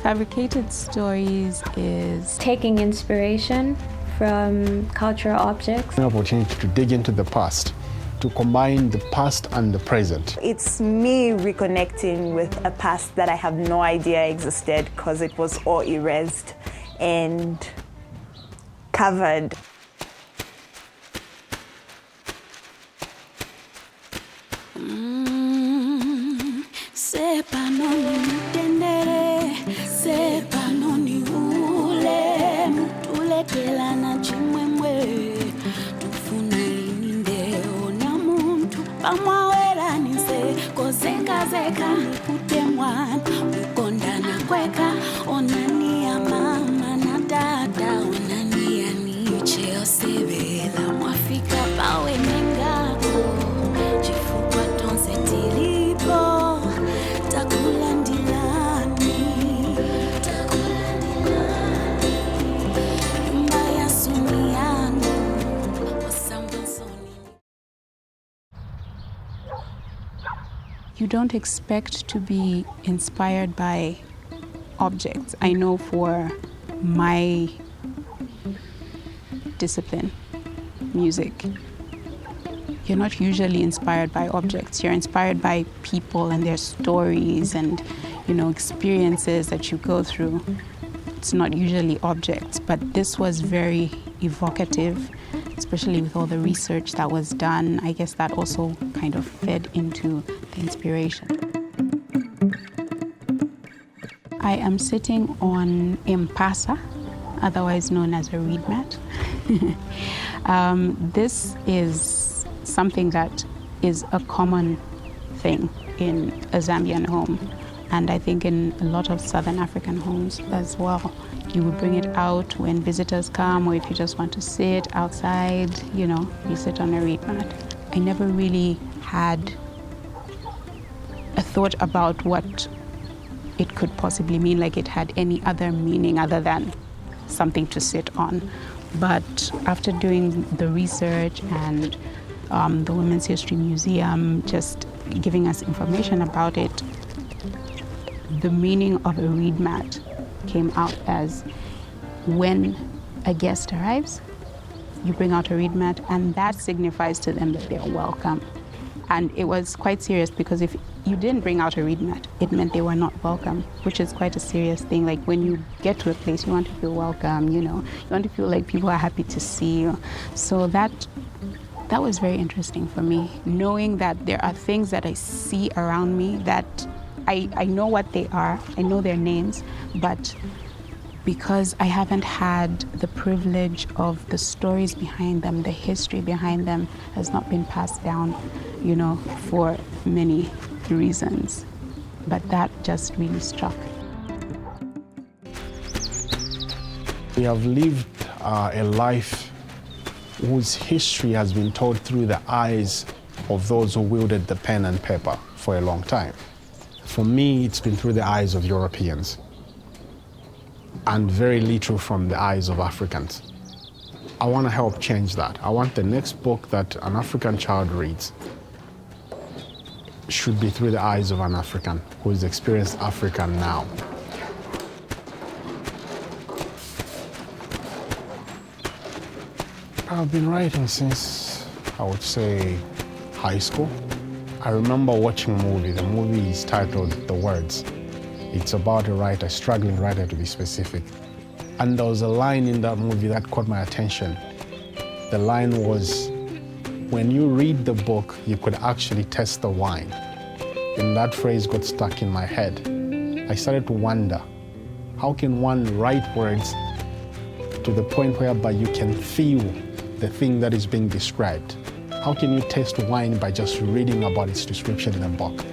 Fabricated stories is taking inspiration from cultural objects. An opportunity to dig into the past, to combine the past and the present. It's me reconnecting with a past that I have no idea existed because it was all erased and covered. you don't expect to be inspired by objects. I know for my discipline, music, you're not usually inspired by objects. You're inspired by people and their stories and, experiences that you go through. It's not usually objects, but this was very evocative, especially with all the research that was done. I guess that also kind of fed into the inspiration. I am sitting on impasa, otherwise known as a reed mat. This is something that is a common thing in a Zambian home, and I think in a lot of Southern African homes as well. You would bring it out when visitors come, or if you just want to sit outside, you sit on a reed mat. I never really had a thought about what it could possibly mean, like it had any other meaning other than something to sit on. But after doing the research and the Women's History Museum just giving us information about it, the meaning of a reed mat came out as when a guest arrives, you bring out a reed mat, and that signifies to them that they're welcome. And it was quite serious, because if you didn't bring out a reed mat, it meant they were not welcome, which is quite a serious thing. Like when you get to a place, you want to feel welcome, you want to feel like people are happy to see you. So that was very interesting for me, knowing that there are things that I see around me that I know what they are, I know their names, but because I haven't had the privilege of the stories behind them, the history behind them has not been passed down, for many reasons. But that just really struck. We have lived a life whose history has been told through the eyes of those who wielded the pen and paper for a long time. For me, it's been through the eyes of Europeans, and very little from the eyes of Africans. I want to help change that. I want the next book that an African child reads should be through the eyes of an African who has experienced Africa now. I've been writing since, I would say, high school. I remember watching a movie. The movie is titled The Words. It's about a struggling writer to be specific. And there was a line in that movie that caught my attention. The line was, when you read the book, you could actually taste the wine. And that phrase got stuck in my head. I started to wonder, how can one write words to the point whereby you can feel the thing that is being described? How can you taste wine by just reading about its description in a book?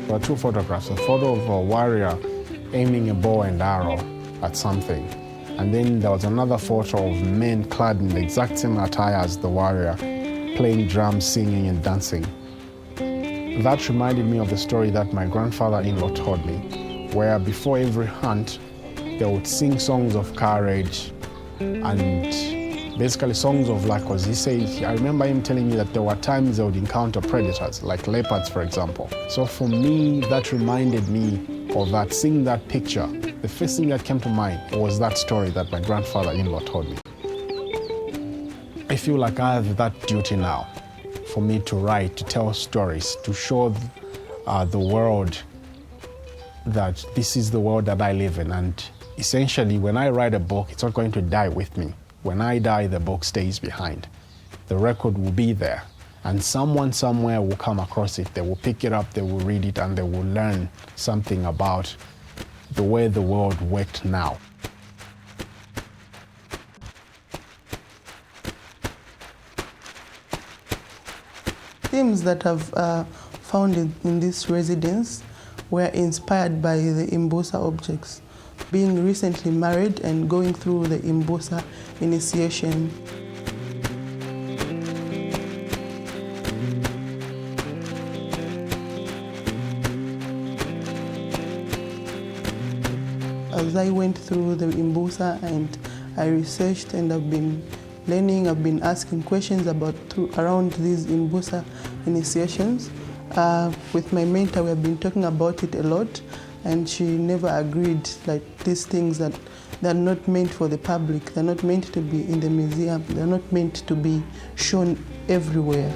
There are two photographs, a photo of a warrior aiming a bow and arrow at something. And then there was another photo of men clad in the exact same attire as the warrior, playing drums, singing and dancing. That reminded me of the story that my grandfather-in-law told me, where before every hunt, they would sing songs of courage and Basically songs of luck, because he said, I remember him telling me that there were times they would encounter predators, like leopards, for example. So for me, that reminded me of that, seeing that picture. The first thing that came to mind was that story that my grandfather-in-law told me. I feel like I have that duty now for me to write, to tell stories, to show the world that this is the world that I live in. And essentially, when I write a book, it's not going to die with me. When I die, the book stays behind. The record will be there, and someone somewhere will come across it. They will pick it up, they will read it, and they will learn something about the way the world worked now. Themes that I've found in this residence were inspired by the Imbosa objects. Being recently married and going through the Imbosa initiation. As I went through the Imbosa and I researched and I've been learning, I've been asking questions around these Imbosa initiations. With my mentor, we have been talking about it a lot, and she never agreed, like these things that they're not meant for the public, they're not meant to be in the museum, they're not meant to be shown everywhere.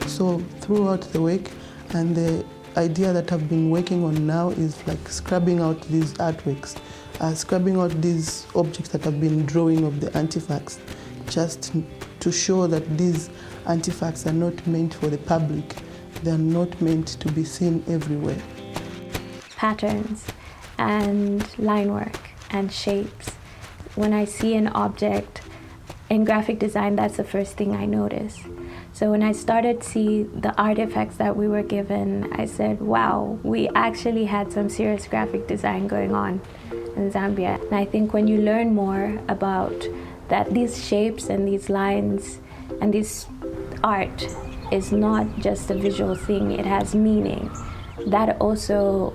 So throughout the week, and the idea that I've been working on now is like scrubbing out these artworks, scrubbing out these objects that I've been drawing of the artifacts, just to show that these artifacts are not meant for the public, they're not meant to be seen everywhere. Patterns and line work and shapes. When I see an object in graphic design, that's the first thing I notice. So when I started to see the artifacts that we were given, I said, wow, we actually had some serious graphic design going on in Zambia. And I think when you learn more about that, these shapes and these lines and this art is not just a visual thing, it has meaning. That also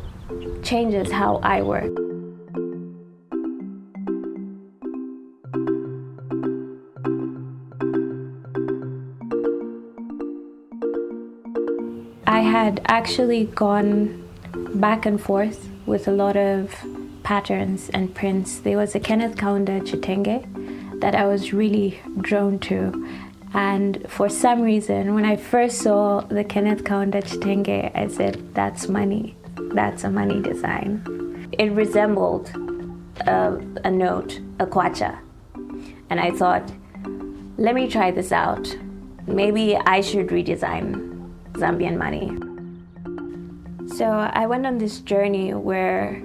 changes how I work. I had actually gone back and forth with a lot of patterns and prints. There was a Kenneth Kaunda Chitenge that I was really drawn to. And for some reason, when I first saw the Kenneth Kaunda Chitenge, I said, that's money. That's a money design. It resembled a note, a kwacha. And I thought, let me try this out. Maybe I should redesign Zambian money. So I went on this journey where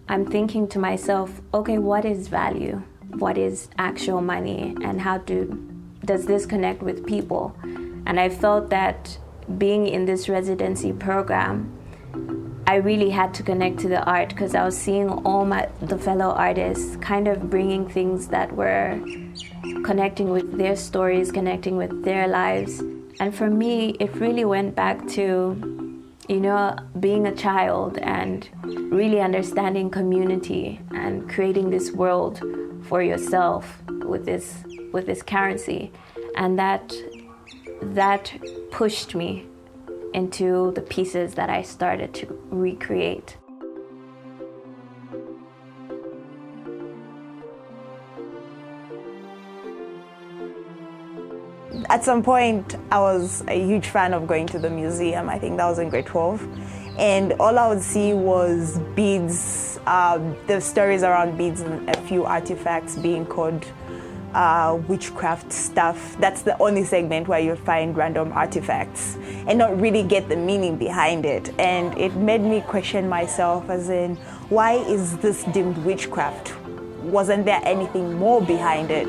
I'm thinking to myself, okay, what is value? What is actual money? And does this connect with people? And I felt that being in this residency program, I really had to connect to the art because I was seeing all the fellow artists kind of bringing things that were connecting with their stories, connecting with their lives. And for me, it really went back to, being a child and really understanding community and creating this world for yourself with this currency. And that pushed me into the pieces that I started to recreate. At some point, I was a huge fan of going to the museum. I think that was in grade 12. And all I would see was beads, the stories around beads and a few artifacts being called witchcraft stuff. That's the only segment where you'll find random artifacts and not really get the meaning behind it. And it made me question myself as in, why is this deemed witchcraft? Wasn't there anything more behind it?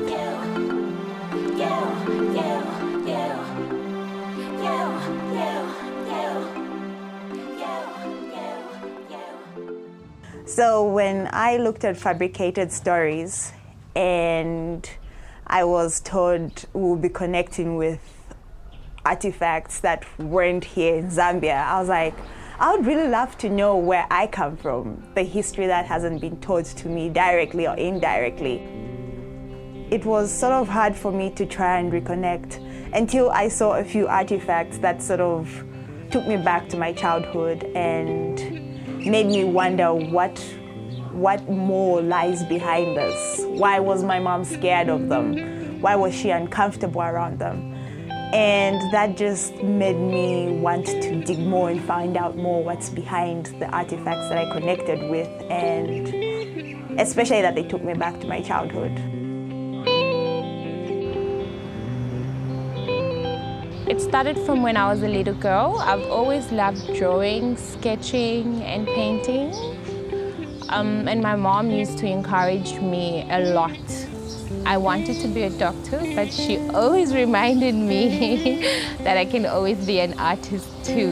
So when I looked at fabricated stories and I was told we'll be connecting with artifacts that weren't here in Zambia, I was like, I would really love to know where I come from, the history that hasn't been told to me directly or indirectly. it was sort of hard for me to try and reconnect until I saw a few artifacts that sort of took me back to my childhood and made me wonder what more lies behind this. Why was my mom scared of them? Why was she uncomfortable around them? And that just made me want to dig more and find out more what's behind the artifacts that I connected with, and especially that they took me back to my childhood. It started from when I was a little girl. I've always loved drawing, sketching, and painting. And my mom used to encourage me a lot. I wanted to be a doctor, but she always reminded me that I can always be an artist too.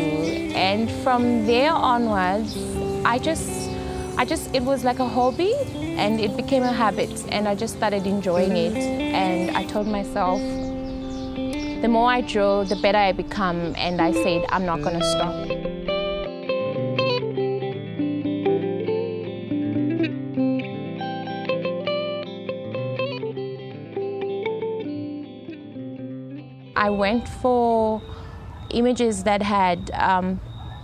And from there onwards, it was like a hobby, and it became a habit, and I just started enjoying it. And I told myself, the more I draw, the better I become, and I said, I'm not gonna stop. I went for images that had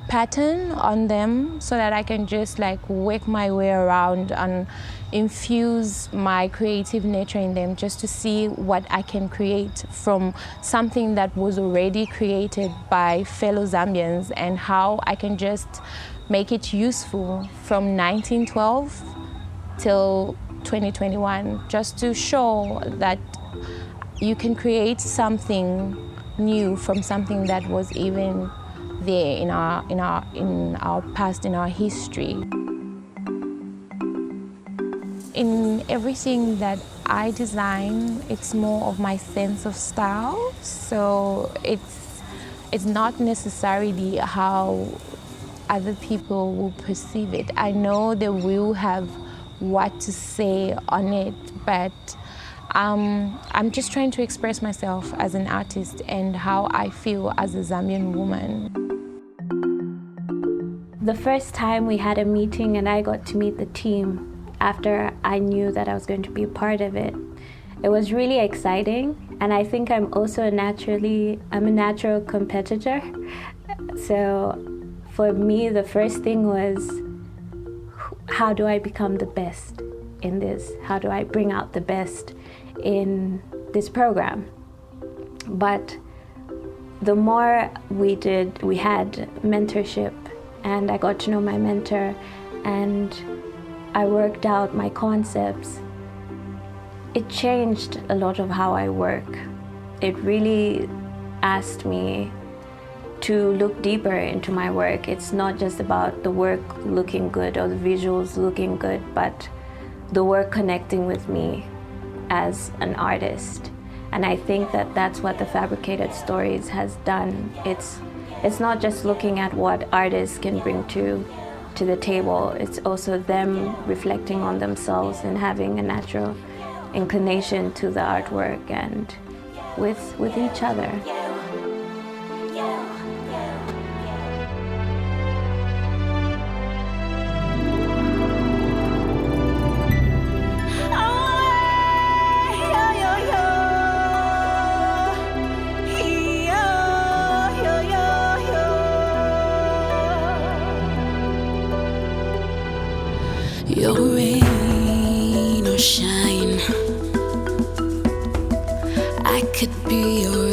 pattern on them so that I can just like work my way around and infuse my creative nature in them, just to see what I can create from something that was already created by fellow Zambians, and how I can just make it useful from 1912 till 2021, just to show that you can create something new from something that was even there in our past, in our history. In everything that I design, it's more of my sense of style. So it's not necessarily how other people will perceive it. I know they will have what to say on it, but I'm just trying to express myself as an artist and how I feel as a Zambian woman. The first time we had a meeting and I got to meet the team after I knew that I was going to be a part of it, it was really exciting. And I think I'm also a natural competitor. So for me, the first thing was, how do I become the best in this? How do I bring out the best in this program? But the more we had mentorship, and I got to know my mentor, and I worked out my concepts. It changed a lot of how I work. It really asked me to look deeper into my work. It's not just about the work looking good or the visuals looking good, but the work connecting with me as an artist. And I think that that's what the Fabricated Stories has done. It's not just looking at what artists can bring to the table, it's also them reflecting on themselves and having a natural inclination to the artwork and with each other. Your rain or shine, I could be your